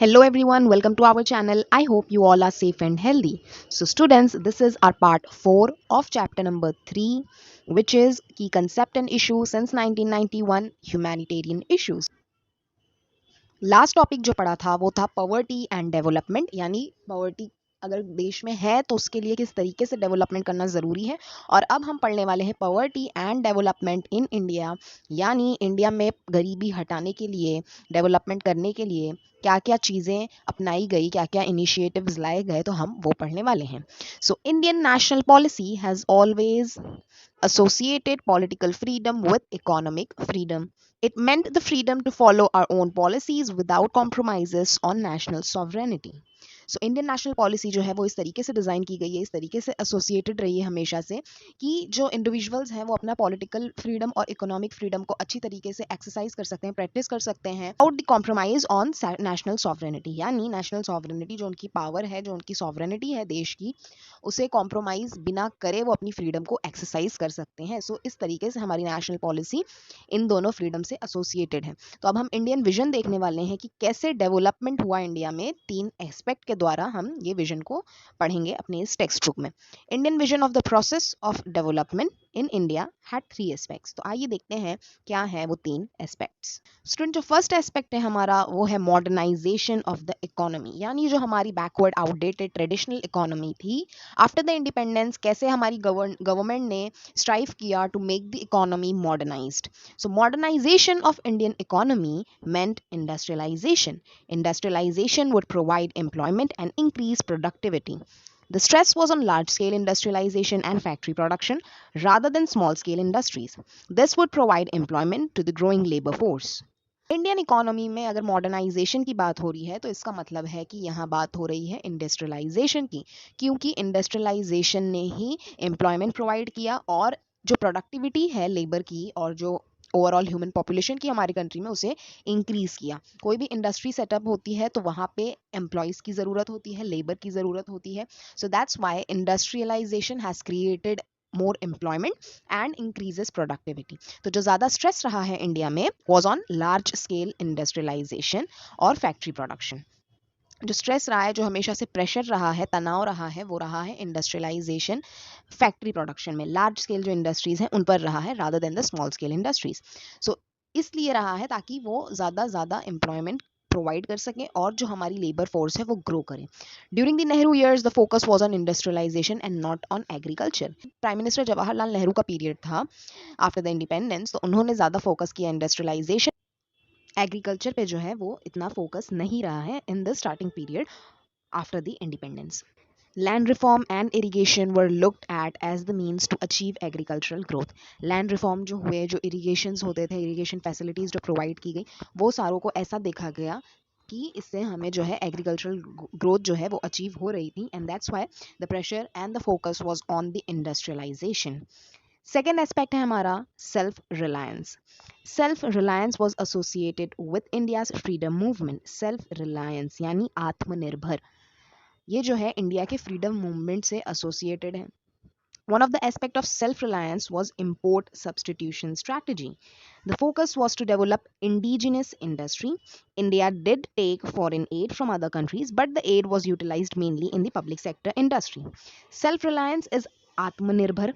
Hello everyone, welcome to our channel. I hope you all are safe and healthy. So students, this is our part 4 of chapter number 3, which is key concept and issues since 1991 humanitarian issues. Last topic जो पढ़ा था वो था poverty and development, यानी poverty अगर देश में है तो उसके लिए किस तरीके से डेवलपमेंट करना ज़रूरी है। और अब हम पढ़ने वाले हैं poverty and development in India, यानी इंडिया में गरीबी हटाने के लिए, डेवलपमेंट करने के लिए क्या क्या चीज़ें अपनाई गई, क्या क्या इनिशिएटिव्स लाए गए, तो हम वो पढ़ने वाले हैं। So Indian national policy has always associated political freedom with economic freedom. It meant the freedom to follow our own policies without compromises on national sovereignty. So Indian national policy जो है वो इस तरीके से डिज़ाइन की गई है, इस तरीके से एसोसिएटेड रही है हमेशा से कि जो इंडिविजुअल्स हैं वो अपना पॉलिटिकल फ्रीडम और इकोनॉमिक फ्रीडम को अच्छी तरीके से एक्सरसाइज कर सकते हैं, प्रैक्टिस कर सकते हैं out the compromise on national sovereignty, यानी नेशनल सॉवरेनिटी जो उनकी पावर है, जो उनकी सॉवरेनिटी है देश की, उसे कॉम्प्रोमाइज बिना करे वो अपनी फ्रीडम को एक्सरसाइज कर सकते हैं। सो इस तरीके से हमारी नेशनल पॉलिसी इन दोनों फ्रीडम से एसोसिएटेड है। तो अब हम इंडियन विजन देखने वाले हैं कि कैसे डेवलपमेंट हुआ इंडिया में, 3 एस्पेक्ट के द्वारा हम ये विजन को पढ़ेंगे अपने इस टेक्स्ट बुक में। Indian vision of the process of development in India had 3 aspects. तो आइए देखते हैं क्या है वो 3 एस्पेक्ट्स। स्टूडेंट, जो फर्स्ट एस्पेक्ट है हमारा वो है मॉडर्नाइजेशन ऑफ द इकोनॉमी, यानी जो हमारी बैकवर्ड आउटडेटेड ट्रेडिशनल इकोनॉमी थी, आफ्टर द इंडिपेंडेंस कैसे हमारी गवर्नमेंट ने स्ट्राइव किया to make the economy modernized. So modernization of Indian economy meant industrialization. Industrialization would provide employment and increase productivity. The stress was on large scale industrialization and factory production rather than small scale industries. This would provide employment to the growing labor force. Indian economy में अगर modernisation की बात हो रही है तो इसका मतलब है कि यहाँ बात हो रही है इंडस्ट्रियलाइजेशन की, क्योंकि इंडस्ट्रियलाइजेशन ने ही एम्प्लॉयमेंट प्रोवाइड किया और जो प्रोडक्टिविटी है लेबर की और जो ओवरऑल ह्यूमन पॉपुलेशन की हमारी कंट्री में उसे इंक्रीज किया। कोई भी इंडस्ट्री सेटअप होती है तो वहाँ पे एम्प्लॉयज़ की ज़रूरत होती है, लेबर की ज़रूरत होती है। So that's why industrialization has created more employment and increases productivity. तो जो ज़्यादा स्ट्रेस रहा है इंडिया में was on large scale industrialization और फैक्ट्री प्रोडक्शन। जो स्ट्रेस रहा है, जो हमेशा से प्रेशर रहा है, तनाव रहा है, वो रहा है इंडस्ट्रियलाइजेशन, फैक्ट्री प्रोडक्शन में, लार्ज स्केल जो इंडस्ट्रीज हैं उन पर रहा है rather than the small scale industries. So इसलिए रहा है ताकि वो ज़्यादा एम्प्लॉयमेंट प्रोवाइड कर सकें और जो हमारी लेबर फोर्स है वो ग्रो करे। During the Nehru years the focus was on industrialization and not on agriculture. Prime minister Jawaharlal Nehru का पीरियड था आफ्टर द इंडिपेंडेंस, तो उन्होंने ज़्यादा फोकस किया इंडस्ट्रियलाइजेशन, एग्रीकल्चर पे जो है वो इतना फोकस नहीं रहा है in the starting period after the independence. Land reform and irrigation were looked at as the means to achieve agricultural growth. Land reform जो हुए, जो irrigations होते थे, irrigation facilities जो provide की गई, वो सारों को ऐसा देखा गया कि इससे हमें जो है एग्रीकल्चरल ग्रोथ जो है वो अचीव हो रही थी, and that's why the pressure and the focus was on the industrialization. Second aspect है हमारा self reliance. Self reliance was associated with India's freedom movement. Self reliance यानी आत्मनिर्भर, ये जो है इंडिया के फ्रीडम मूवमेंट से एसोसिएटेड है। One of the aspects of self-reliance was import substitution strategy. The focus was to develop indigenous industry. India did take foreign aid from other countries, but the aid was utilized mainly in the public sector industry. Self-reliance is आत्मनिर्भर।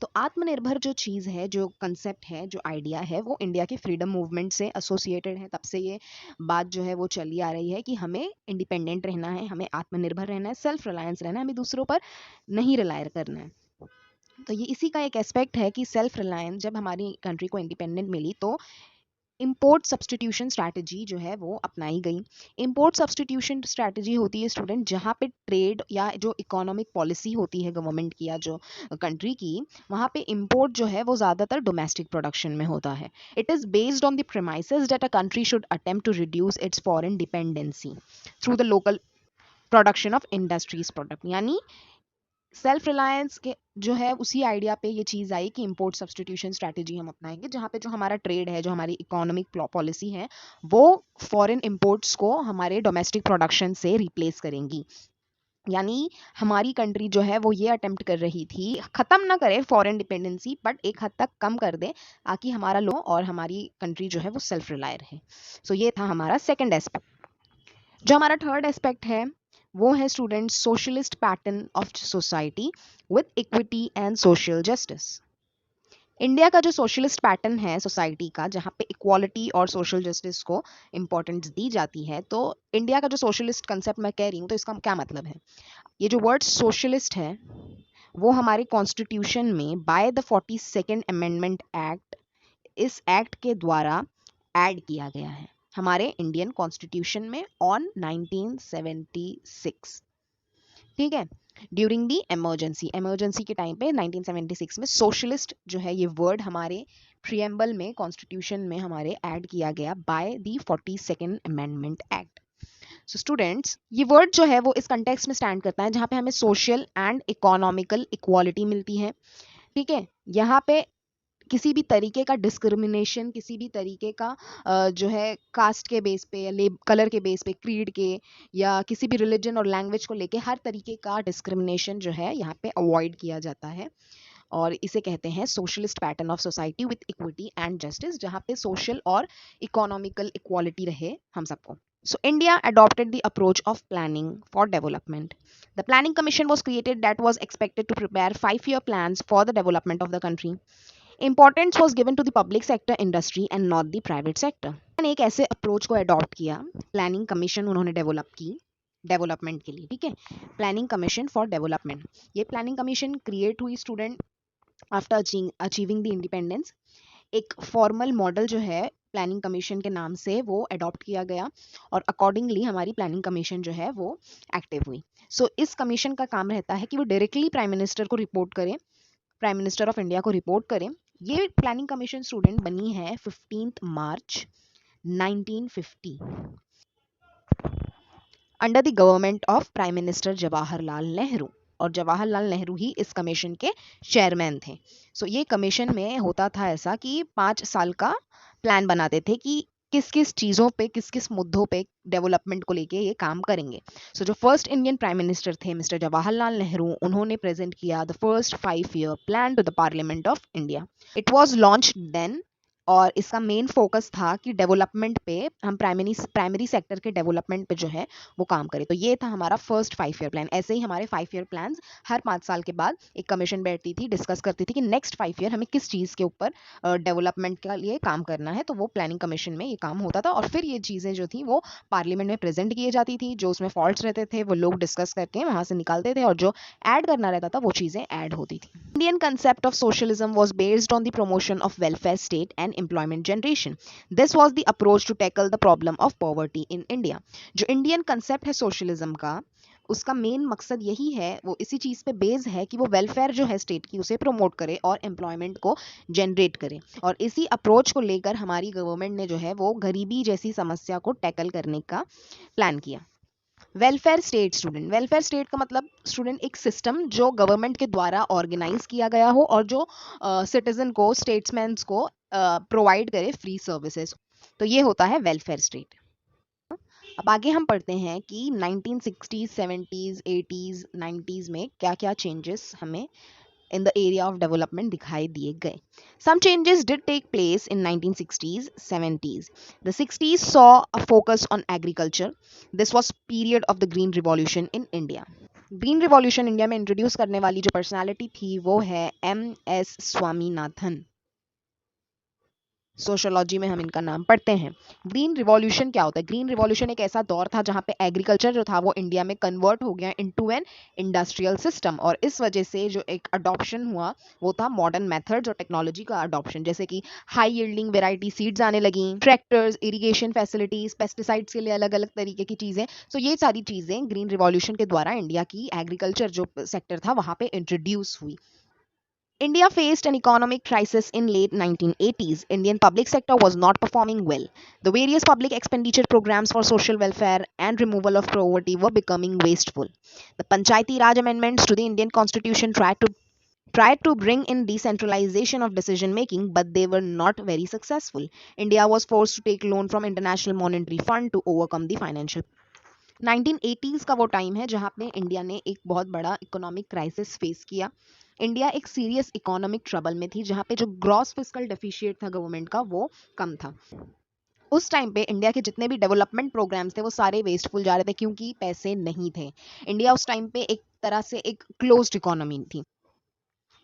तो आत्मनिर्भर जो चीज़ है, जो concept है, जो idea है, वो इंडिया के फ्रीडम मूवमेंट से एसोसिएटेड है। तब से ये बात जो है वो चली आ रही है कि हमें इंडिपेंडेंट रहना है, हमें आत्मनिर्भर रहना है, सेल्फ रिलायंस रहना है, हमें दूसरों पर नहीं रिलाय करना है। तो ये इसी का एक एस्पेक्ट है कि सेल्फ रिलायंस, जब हमारी कंट्री को इंडिपेंडेंट मिली तो इम्पोर्ट सब्सटीट्यूशन स्ट्रैटेजी जो है वो अपनाई गई। इम्पोर्ट सब्सटीट्यूशन स्ट्रैटेजी होती है स्टूडेंट जहाँ पे ट्रेड या जो इकोनॉमिक पॉलिसी होती है गवर्नमेंट की या जो कंट्री की, वहाँ पे इम्पोर्ट जो है वो ज़्यादातर डोमेस्टिक प्रोडक्शन में होता है। It is based on the premises that a country should attempt to reduce its foreign dependency through the local production of industries product. यानी सेल्फ रिलायंस के जो है उसी आइडिया पे ये चीज़ आई कि इंपोर्ट सब्सटीट्यूशन स्ट्रैटेजी हम अपनाएंगे, जहाँ पे जो हमारा ट्रेड है, जो हमारी इकोनॉमिक पॉलिसी है, वो फॉरेन इंपोर्ट्स को हमारे डोमेस्टिक प्रोडक्शन से रिप्लेस करेंगी। यानी हमारी कंट्री जो है वो ये अटेम्प्ट कर रही थी, ख़त्म ना करे फॉरेन डिपेंडेंसी, बट एक हद तक कम कर दे ताकि हमारा लो और हमारी कंट्री जो है वो सेल्फ रिलाय रहे। सो ये था हमारा सेकेंड एस्पेक्ट। जो हमारा थर्ड एस्पेक्ट है वो है students socialist pattern of society with equity and social justice. India का जो सोशलिस्ट पैटर्न है सोसाइटी का, जहाँ पे इक्वालिटी और सोशल जस्टिस को इम्पोर्टेंस दी जाती है, तो इंडिया का जो सोशलिस्ट कंसेप्ट मैं कह रही हूँ तो इसका क्या मतलब है। ये जो वर्ड सोशलिस्ट है वो हमारे कॉन्स्टिट्यूशन में by the 42nd amendment act, इस एक्ट के द्वारा ऐड किया गया है हमारे इंडियन कॉन्स्टिट्यूशन में ऑन 1976। ठीक है, ड्यूरिंग दी इमरजेंसी के टाइम पे 1976 में सोशलिस्ट जो है ये वर्ड हमारे प्रियम्बल में कॉन्स्टिट्यूशन में हमारे ऐड किया गया by the 42nd amendment act. So students, ये वर्ड जो है वो इस कंटेक्स्ट में स्टैंड करता है जहाँ पे हमें सोशल एंड इकोनॉमिकल इक्वालिटी मिलती है। ठीक है, यहाँ पे किसी भी तरीके का डिस्क्रिमिनेशन, किसी भी तरीके का जो है कास्ट के बेस पे या कलर के बेस पे, क्रीड के, या किसी भी रिलीजन और लैंग्वेज को लेके हर तरीके का डिस्क्रिमिनेशन जो है यहाँ पे अवॉइड किया जाता है। और इसे कहते हैं socialist pattern of society with equity and justice, जहाँ पे सोशल और इकोनॉमिकल इक्वालिटी रहे हम सबको। So India adopted the approach of planning for development. The Planning Commission was created that was expected to prepare 5-year plans for the development of the country. Importance was given to the public sector industry and not the private sector. मैंने एक ऐसे approach को adopt किया, planning commission उन्होंने develop की development के लिए। ठीक है, प्लानिंग कमीशन फॉर डेवलपमेंट। ये प्लानिंग कमीशन क्रिएट हुई student after achieving the independence. एक फॉर्मल मॉडल जो है प्लानिंग कमीशन के नाम से वो अडॉप्ट किया गया और अकॉर्डिंगली हमारी प्लानिंग कमीशन जो है वो एक्टिव हुई। सो इस कमीशन का काम रहता है कि वो डायरेक्टली प्राइम मिनिस्टर को रिपोर्ट करें, प्राइम मिनिस्टर ऑफ इंडिया को रिपोर्ट करें। ये प्लानिंग कमीशन स्टूडेंट बनी है 15 मार्च 1950 under the government of prime minister Jawaharlal Nehru, और जवाहरलाल नेहरू ही इस कमीशन के चेयरमैन थे। सो ये कमीशन में होता था ऐसा कि 5 साल का प्लान बनाते थे कि किस किस चीज़ों पे, किस किस मुद्दों पे डेवलपमेंट को लेके ये काम करेंगे। सो जो फर्स्ट इंडियन प्राइम मिनिस्टर थे मिस्टर जवाहरलाल नेहरू, उन्होंने प्रेजेंट किया the first 5-year plan to the parliament of India. It was launch then, और इसका मेन फोकस था कि डेवलपमेंट पे हम प्राइमरी सेक्टर के डेवलपमेंट पे जो है वो काम करें। तो ये था हमारा फर्स्ट 5-year प्लान। ऐसे ही हमारे 5-year प्लान्स हर 5 साल के बाद एक कमीशन बैठती थी, डिस्कस करती थी कि नेक्स्ट 5 year हमें किस चीज़ के ऊपर डेवलपमेंट के लिए काम करना है। तो वो प्लानिंग कमीशन में ये काम होता था और फिर ये चीज़ें जो थी वो पार्लियामेंट में प्रेजेंट की जाती थी। जो उसमें फॉल्ट्स रहते थे वो लोग डिस्कस करके वहाँ से निकालते थे और जो ऐड करना रहता था वो चीज़ें ऐड होती थी। Indian concept of socialism was based on the promotion of welfare state and employment generation. This was the approach to tackle the problem of poverty in India. जो इंडियन कंसेप्ट है socialism का, उसका main मकसद यही है, वो इसी चीज़ पे बेस है कि वो वेलफेयर जो है स्टेट की उसे प्रमोट करे और एम्प्लॉयमेंट को जनरेट करे। और इसी अप्रोच को लेकर हमारी गवर्नमेंट ने जो है वो गरीबी जैसी समस्या को टैकल करने का प्लान किया। Welfare state student, welfare state का मतलब स्टूडेंट एक सिस्टम जो गवर्नमेंट के द्वारा ऑर्गेनाइज किया गया हो और जो सिटीजन को, स्टेट्समैन को प्रोवाइड करे फ्री सर्विसेज। तो ये होता है वेलफेयर स्टेट। अब आगे हम पढ़ते हैं कि 1960s, 70s, 80s, 90s में क्या क्या चेंजेस हमें in the area of development दिखाई दिए गए। Some changes did take place in 1960s, 70s. The 60s saw a focus on agriculture. This was period of the Green Revolution in India. Green revolution India में introduce करने वाली जो personality थी वो है MS स्वामीनाथन। सोशोलॉजी में हम इनका नाम पढ़ते हैं। ग्रीन रिवॉल्यूशन क्या होता है? ग्रीन रिवॉल्यूशन एक ऐसा दौर था जहाँ पे एग्रीकल्चर जो था वो इंडिया में कन्वर्ट हो गया इनटू एन इंडस्ट्रियल सिस्टम, और इस वजह से जो एक अडॉप्शन हुआ वो था मॉडर्न मेथड्स और टेक्नोलॉजी का अडॉप्शन, जैसे कि हाई यील्डिंग वेराइटी सीड्स आने लगी, ट्रैक्टर्स, इरिगेशन फैसिलिटीज, पेस्टिसाइड्स के लिए अलग अलग तरीके की चीज़ें। सो ये सारी चीज़ें ग्रीन रिवॉल्यूशन के द्वारा इंडिया की एग्रीकल्चर जो सेक्टर था वहाँ पे इंट्रोड्यूस हुई। India faced an economic crisis in late 1980s. Indian public sector was not performing well. The various public expenditure programs for social welfare and removal of poverty were becoming wasteful. The Panchayati Raj amendments to the Indian Constitution tried to bring in decentralization of decision making, but they were not very successful. India was forced to take loan from International Monetary Fund to overcome the financial 1980s का वो time है जहाँ पे India ने एक बहुत बड़ा economic crisis face किया। इंडिया एक सीरियस इकोनॉमिक ट्रबल में थी जहाँ पे जो ग्रॉस फिस्कल डेफिशिएट था गवर्नमेंट का वो कम था। उस टाइम पे इंडिया के जितने भी डेवलपमेंट प्रोग्राम्स थे वो सारे वेस्टफुल जा रहे थे क्योंकि पैसे नहीं थे। इंडिया उस टाइम पे एक तरह से एक क्लोज्ड इकोनॉमी थी।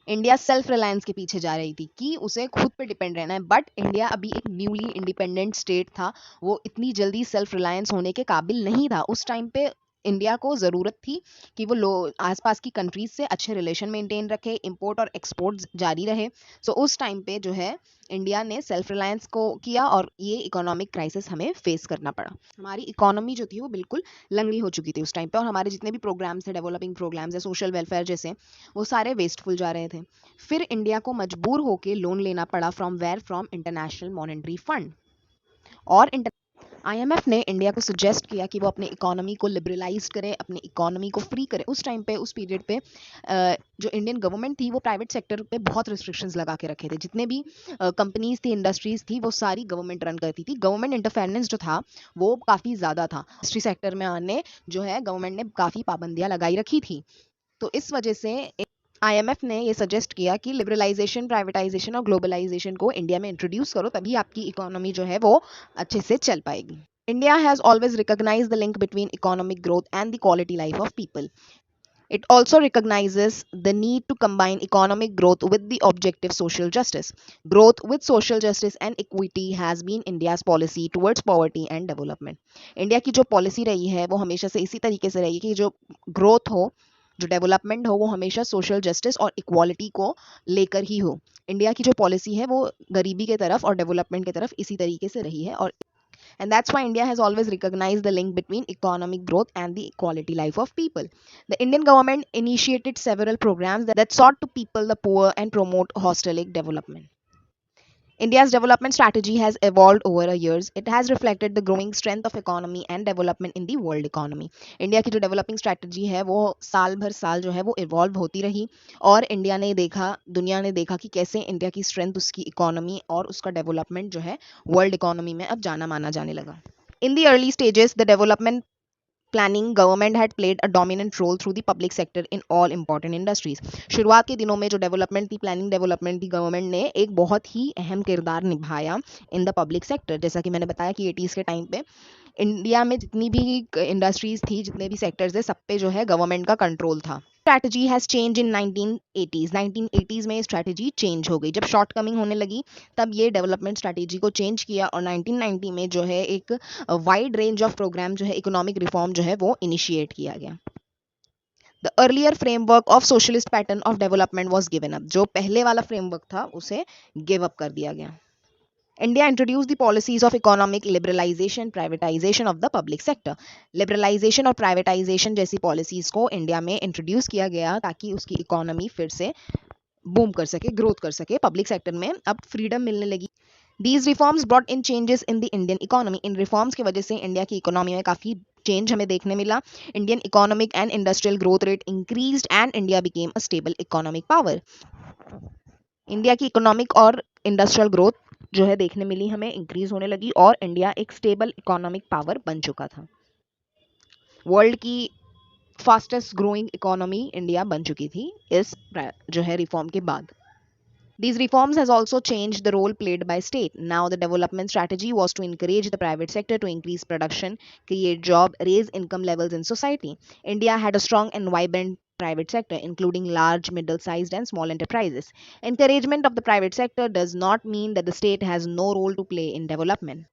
इंडिया सेल्फ रिलायंस के पीछे जा रही थी कि उसे खुद पे डिपेंड रहना है, बट इंडिया अभी एक न्यूली इंडिपेंडेंट स्टेट था। वो इतनी जल्दी सेल्फ रिलायंस होने के काबिल नहीं था। उस टाइम पे इंडिया को ज़रूरत थी कि वो आसपास की कंट्रीज से अच्छे रिलेशन मेंटेन रखे, इंपोर्ट और एक्सपोर्ट जारी रहे। सो उस टाइम पे जो है इंडिया ने सेल्फ रिलायंस को किया और ये इकोनॉमिक क्राइसिस हमें फेस करना पड़ा। हमारी इकोनॉमी जो थी वो बिल्कुल लंगड़ी हो चुकी थी उस टाइम पे, और हमारे जितने भी प्रोग्राम्स थे, डेवलपिंग प्रोग्राम्स है, सोशल वेलफेयर जैसे, वो सारे वेस्टफुल जा रहे थे। फिर इंडिया को मजबूर होकर लोन लेना पड़ा फ्रॉम इंटरनेशनल मॉनेटरी फंड। और आईएमएफ ने इंडिया को सजेस्ट किया कि वो अपने इकोनॉमी को लिबरलाइज करे, अपने इकोनॉमी को फ्री करे। उस टाइम पे, उस पीरियड पे जो इंडियन गवर्नमेंट थी वो प्राइवेट सेक्टर पे बहुत रिस्ट्रिक्शंस लगा के रखे थे। जितने भी कंपनीज थी, इंडस्ट्रीज थी, वो सारी गवर्नमेंट रन करती थी। गवर्नमेंट इंटरफेरेंस जो था वो काफ़ी ज़्यादा था। इंडस्ट्री सेक्टर में आने जो है गवर्नमेंट ने काफ़ी पाबंदियां लगाई रखी थी। तो इस वजह से आईएमएफ ने ये सजेस्ट किया कि लिबरलाइजेशन, प्राइवेटाइजेशन और ग्लोबलाइजेशन को इंडिया में इंट्रोड्यूस करो, तभी आपकी इकोनॉमी जो है वो अच्छे से चल पाएगी। India has always recognized the link between economic growth and the quality life of people. It also recognizes the need to combine economic growth with the objective social justice. Growth with social justice and equity has been India's policy towards poverty and development. India की जो policy रही है वो हमेशा से इसी तरीके से रही है कि जो ग्रोथ हो, जो डेवलपमेंट हो, वो हमेशा सोशल जस्टिस और इक्वालिटी को लेकर ही हो। इंडिया की जो पॉलिसी है वो गरीबी के तरफ और डेवलपमेंट की तरफ इसी तरीके से रही है, और and that's why India has always recognized the link between economic growth and the quality life of people. The Indian government initiated several programs that sought to people the poor and promote holistic development. India's development strategy has evolved over the years. It has reflected the growing strength of economy and development in the world economy. India की जो developing strategy है वो साल भर साल जो है वो इवॉल्व होती रही, और इंडिया ने देखा, दुनिया ने देखा कि कैसे इंडिया की स्ट्रेंथ, उसकी इकोनॉमी और उसका डेवलपमेंट जो है वर्ल्ड इकोनॉमी में अब जाना माना जाने लगा. In the early stages, the development planning government had played a dominant role through the public sector in all important industries. शुरुआत के दिनों में जो डेवलपमेंट थी, प्लानिंग डेवलपमेंट थी, गवर्नमेंट ने एक बहुत ही अहम किरदार निभाया इन द पब्लिक सेक्टर. जैसा कि मैंने बताया कि 80s के टाइम पे इंडिया में जितनी भी इंडस्ट्रीज थी, जितने भी सेक्टर्स थे, सब पे जो है गवर्नमेंट का कंट्रोल था. Strategy has change in 1980s. 1980s में स्ट्रैटेजी चेंज हो गई. जब शॉर्ट कमिंग होने लगी तब ये डेवलपमेंट स्ट्रैटेजी को चेंज किया, और 1990 में जो है एक वाइड रेंज ऑफ प्रोग्राम जो है इकोनॉमिक रिफॉर्म जो है वो इनिशिएट किया गया. The earlier framework of socialist pattern of development was given up. जो पहले वाला फ्रेमवर्क था उसे गिव अप कर दिया गया. India introduced the policies of economic liberalization, privatization of the public sector. Liberalization और privatization जैसी policies को इंडिया में इंट्रोड्यूस किया गया ताकि उसकी इकोनॉमी फिर से बूम कर सके, ग्रोथ कर सके. पब्लिक सेक्टर में अब फ्रीडम मिलने लगी. These reforms brought in changes in the Indian economy. In reforms की वजह से इंडिया की इकोनॉमी में काफ़ी चेंज हमें देखने मिला. Indian economic and industrial growth rate increased and India became a stable economic power. India की इकोनॉमिक और इंडस्ट्रियल ग्रोथ जो है देखने मिली, हमें इंक्रीज होने लगी, और इंडिया एक स्टेबल इकोनॉमिक पावर बन चुका था. वर्ल्ड की फास्टेस्ट ग्रोइंग इकोनॉमी इंडिया बन चुकी थी इस जो है रिफॉर्म के बाद. These reforms has also changed the role played by state. Now the development strategy was to encourage the private sector to increase production, create job, raise income levels in society. India had a strong and vibrant private sector, including large, middle-sized and small enterprises. Encouragement of the private sector does not mean that the state has no role to play in development.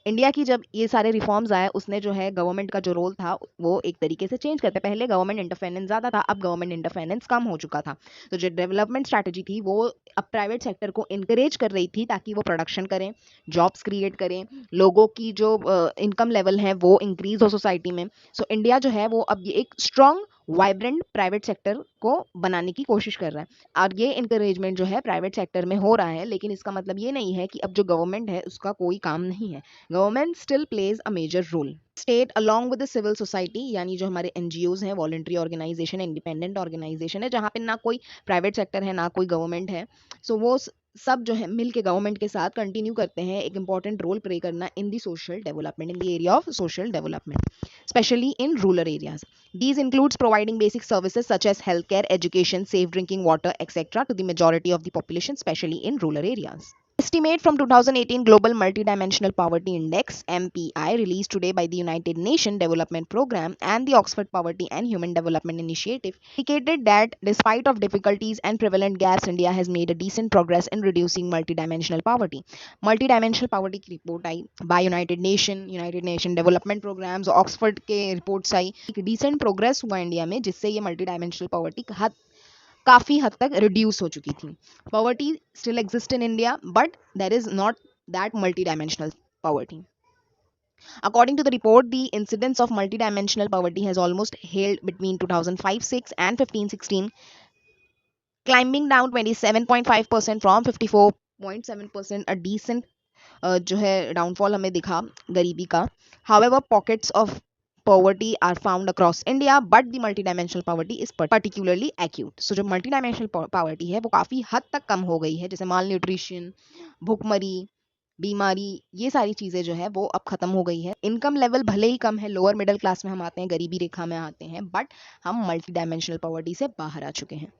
India की जब ये सारे reforms आए, उसने जो है government का जो रोल था वो एक तरीके से चेंज करते. पहले गवर्नमेंट इंटरफेरेंस ज़्यादा था, अब गवर्नमेंट इंटरफेरेंस कम हो चुका था. तो जो डेवलपमेंट स्ट्रैटेजी थी वो अब प्राइवेट सेक्टर को इनकरेज कर रही थी ताकि वो प्रोडक्शन करें, जॉब्स क्रिएट करें, लोगों की जो इनकम लेवल है वो इंक्रीज हो सोसाइटी में. सो इंडिया जो है वो अब ये एक स्ट्रॉन्ग वाइब्रेंट प्राइवेट सेक्टर को बनाने की कोशिश कर रहा है, और ये इंकरेजमेंट जो है प्राइवेट सेक्टर में हो रहा है. लेकिन इसका मतलब ये नहीं है कि अब जो गवर्नमेंट है उसका कोई काम नहीं है. Government still plays a major role. State along with the civil society, यानी जो हमारे एनजीओज हैं, वॉलंटरी ऑर्गेनाइजेशन, इंडिपेंडेंट ऑर्गेनाइजेशन है, जहाँ पे ना कोई प्राइवेट सेक्टर है ना कोई गवर्नमेंट है. सो वो सब जो है मिल के गवर्नमेंट के साथ कंटिन्यू करते हैं एक इंपॉर्टेंट रोल प्ले करना in the social development, in the area of social development, especially in rural areas. These includes providing basic services such as healthcare, education, safe drinking water, etc. to the majority of the population, especially in rural areas. Estimate from 2018 Global Multidimensional Poverty Index (MPI) released today by the United Nations Development Programme and the Oxford Poverty and Human Development Initiative indicated that despite of difficulties and prevalent gaps, India has made a decent progress in reducing multidimensional poverty. Multidimensional poverty की report I by United Nation Development Programs, Oxford के reports आई, decent progress हुआ India में जिससे ये multidimensional poverty काफ़ी हद तक reduce हो चुकी थी. Poverty still exists in India, but there is not that multidimensional poverty. According to the report, the incidence of multidimensional poverty has almost held between 2005-6 and 15-16, climbing down 27.5% from 54.7%, a decent जो है downfall हमें दिखा गरीबी का. However, pockets of poverty are found across India, but the multidimensional poverty is particularly acute. So जो multidimensional poverty है वो काफ़ी हद तक कम हो गई है, जैसे malnutrition, भूखमरी, बीमारी, ये सारी चीज़ें जो है वो अब ख़त्म हो गई है. इनकम लेवल भले ही कम है, लोअर मिडिल क्लास में हम आते हैं, गरीबी रेखा में आते हैं, बट हम मल्टीडायमेंशनल पॉवर्टी से बाहर आ चुके हैं.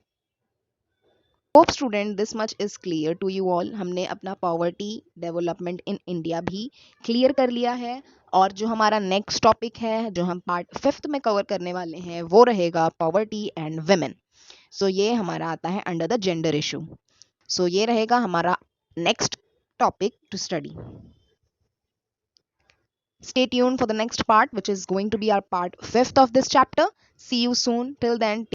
Hope student this much is clear to you all. हमने अपना पॉवर्टी डेवलपमेंट इन इंडिया भी क्लियर कर लिया है, और जो हमारा नेक्स्ट टॉपिक है जो हम पार्ट 5 में कवर करने वाले हैं वो रहेगा पॉवर्टी एंड विमेन. सो ये हमारा आता है under the gender issue. So ये रहेगा हमारा next topic to study. Stay tuned for the next part, which is going to be our part 5th of this chapter. See you soon. Till then.